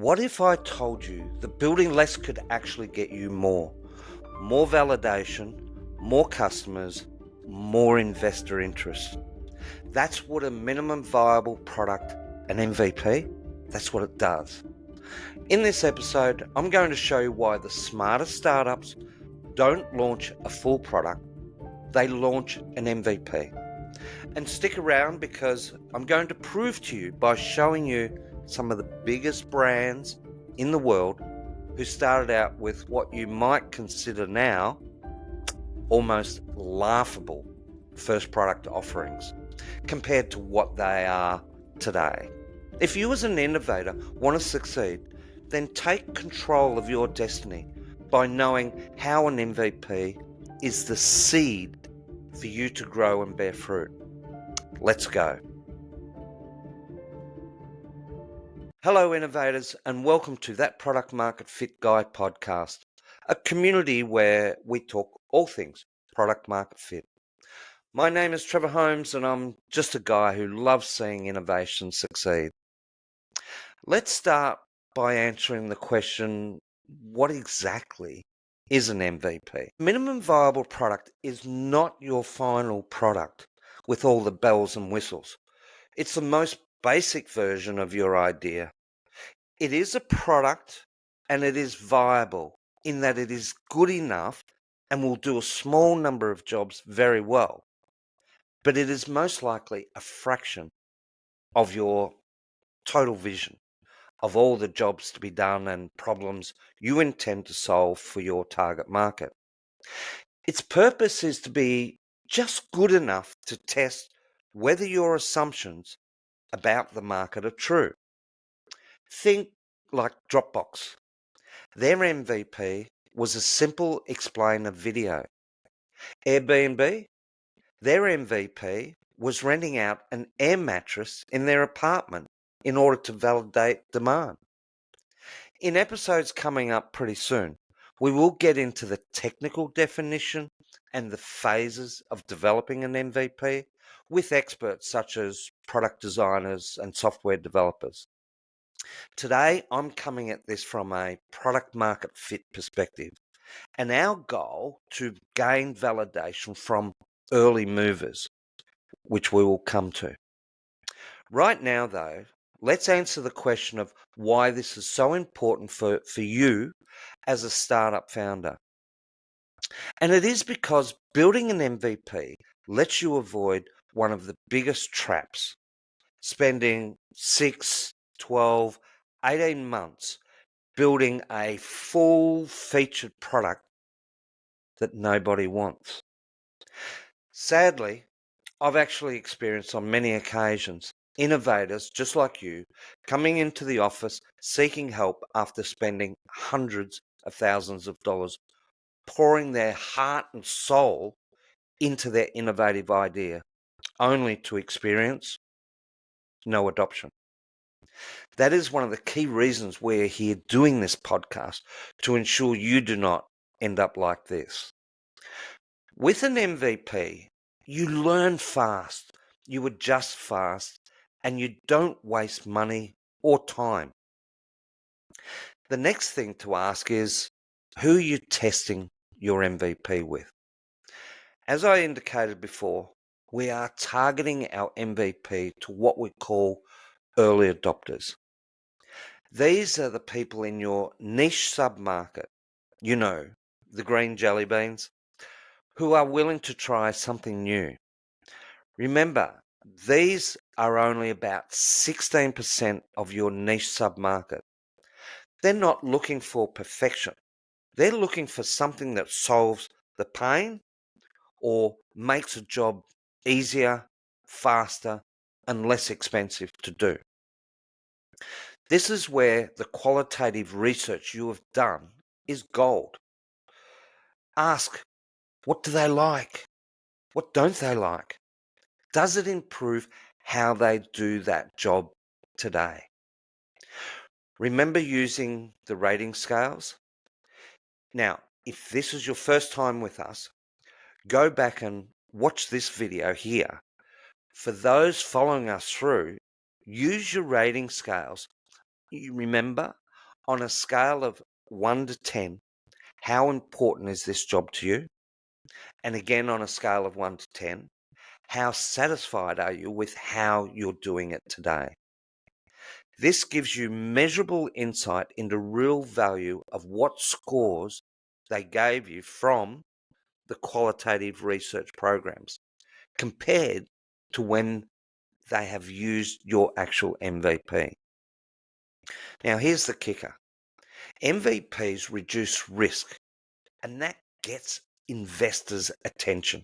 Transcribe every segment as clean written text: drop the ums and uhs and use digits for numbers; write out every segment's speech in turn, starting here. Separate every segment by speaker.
Speaker 1: What if I told you that building less could actually get you more? More validation, more customers, more investor interest. That's what a minimum viable product, an MVP, that's what it does. In this episode, I'm going to show you why the smartest startups don't launch a full product, they launch an MVP. And stick around because I'm going to prove to you by showing you some of the biggest brands in the world who started out with what you might consider now almost laughable first product offerings compared to what they are today. If you as an innovator want to succeed, then take control of your destiny by knowing how an MVP is the seed for you to grow and bear fruit. Let's go. Hello, innovators, and welcome to That Product Market Fit Guy podcast, a community where we talk all things product market fit. My name is Trevor Holmes, and I'm just a guy who loves seeing innovation succeed. Let's start by answering the question, what exactly is an MVP? Minimum viable product is not your final product with all the bells and whistles. It's the most basic version of your idea. It is a product and it is viable in that it is good enough and will do a small number of jobs very well. But it is most likely a fraction of your total vision of all the jobs to be done and problems you intend to solve for your target market. Its purpose is to be just good enough to test whether your assumptions about the market are true. Think like Dropbox. Their MVP was a simple explainer video. AirBnB, their MVP was renting out an air mattress in their apartment in order to validate demand. In episodes coming up pretty soon, we will get into the technical definition and the phases of developing an MVP with experts such as product designers and software developers. Today, I'm coming at this from a product market fit perspective, and our goal to gain validation from early movers, which we will come to. Right now, though, let's answer the question of why this is so important for you as a startup founder. And it is because building an MVP lets you avoid one of the biggest traps, spending 6, 12, 18 months building a full featured product that nobody wants. Sadly, I've actually experienced on many occasions innovators just like you coming into the office seeking help after spending hundreds of thousands of dollars, pouring their heart and soul into their innovative idea, only to experience no adoption. That is one of the key reasons we're here doing this podcast, to ensure you do not end up like this. With an MVP, you learn fast, you adjust fast, and you don't waste money or time. The next thing to ask is, who are you testing your MVP with? As I indicated before, we are targeting our MVP to what we call early adopters. These are the people in your niche sub-market, the green jelly beans, who are willing to try something new. Remember, these are only about 16% of your niche sub-market. They're not looking for perfection. They're looking for something that solves the pain or makes a job easier, faster, and less expensive to do. This is where the qualitative research you have done is gold. Ask, what do they like? What don't they like? Does it improve how they do that job today? Remember using the rating scales? Now, if this is your first time with us, go back and watch this video here. For those following us through, use your rating scales. You remember, On a scale of 1 to 10, how important is this job to you? And again, on a scale of 1 to 10, how satisfied are you with how you're doing it today? This gives you measurable insight into real value of what scores they gave you from the qualitative research programs compared to when they have used your actual MVP. Now, here's the kicker. MVPs reduce risk, and that gets investors' attention.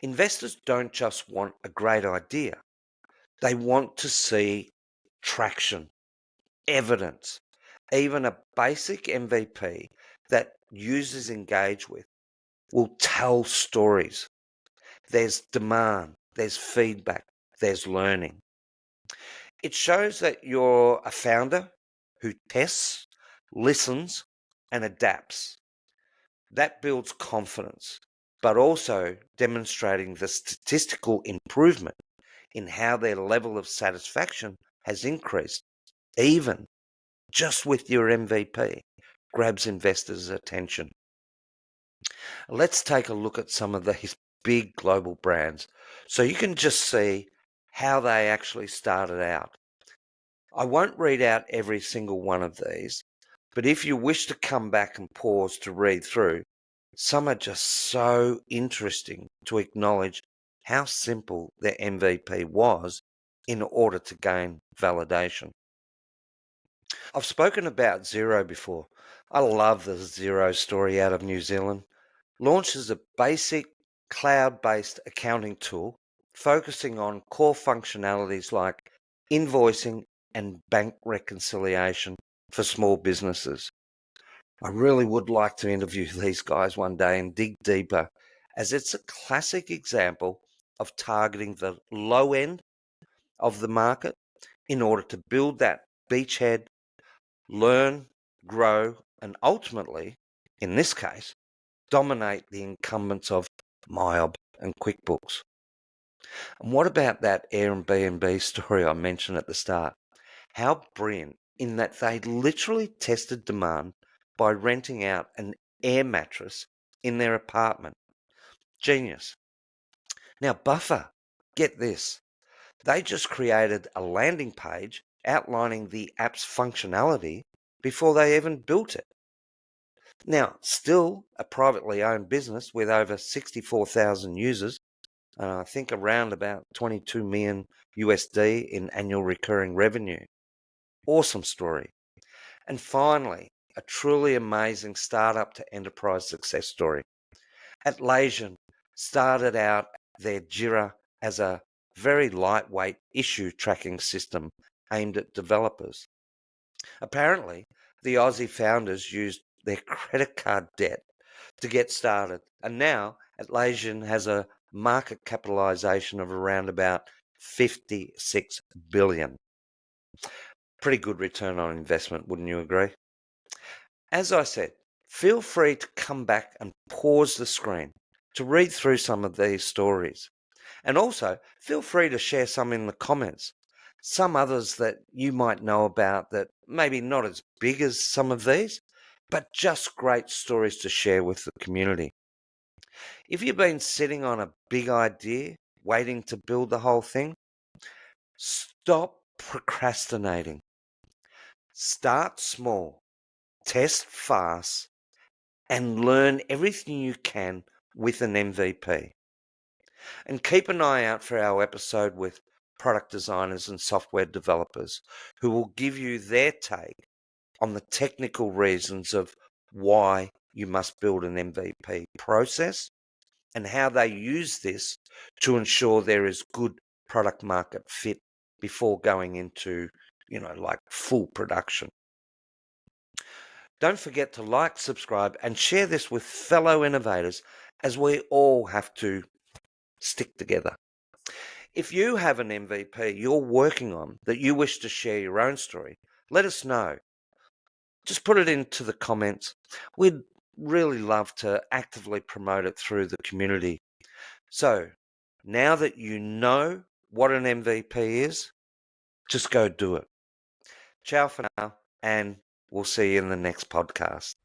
Speaker 1: Investors don't just want a great idea, they want to see traction, evidence. Even a basic MVP that users engage with will tell stories. There's demand, there's feedback, there's learning. It shows that you're a founder who tests, listens, and adapts. That builds confidence, but also demonstrating the statistical improvement in how their level of satisfaction has increased, even just with your MVP, grabs investors' attention. Let's take a look at some of these big global brands so you can just see how they actually started out. I won't read out every single one of these, but if you wish to come back and pause to read through, some are just so interesting to acknowledge how simple their MVP was in order to gain validation. I've spoken about Xero before. I love the Xero story out of New Zealand. Launched as a basic cloud-based accounting tool focusing on core functionalities like invoicing and bank reconciliation for small businesses. I really would like to interview these guys one day and dig deeper, as it's a classic example of targeting the low end of the market in order to build that beachhead, learn, grow, and ultimately, in this case, dominate the incumbents of MYOB and QuickBooks. And what about that Airbnb story I mentioned at the start? How brilliant in that they literally tested demand by renting out an air mattress in their apartment. Genius. Now, Buffer, get this. They just created a landing page outlining the app's functionality before they even built it. Now, still a privately owned business with over 64,000 users, and I think around about 22 million USD in annual recurring revenue. Awesome story. And finally, a truly amazing startup to enterprise success story. Atlassian started out their Jira as a very lightweight issue tracking system aimed at developers. Apparently, the Aussie founders used their credit card debt to get started, and now Atlassian has a market capitalization of around about 56 billion. Pretty good return on investment, wouldn't you agree? As I said, feel free to come back and pause the screen to read through some of these stories. And also, feel free to share some in the comments. Some others that you might know about that maybe not as big as some of these, but just great stories to share with the community. If you've been sitting on a big idea, waiting to build the whole thing, stop procrastinating. Start small, test fast, and learn everything you can with an MVP. And keep an eye out for our episode with product designers and software developers who will give you their take on the technical reasons of why you must build an MVP process and how they use this to ensure there is good product market fit before going into, like full production. Don't forget to like, subscribe, and share this with fellow innovators as we all have to stick together. If you have an MVP you're working on that you wish to share your own story, let us know. Just put it into the comments. We'd really love to actively promote it through the community. So, now that you know what an MVP is, just go do it. Ciao for now, and We'll see you in the next podcast.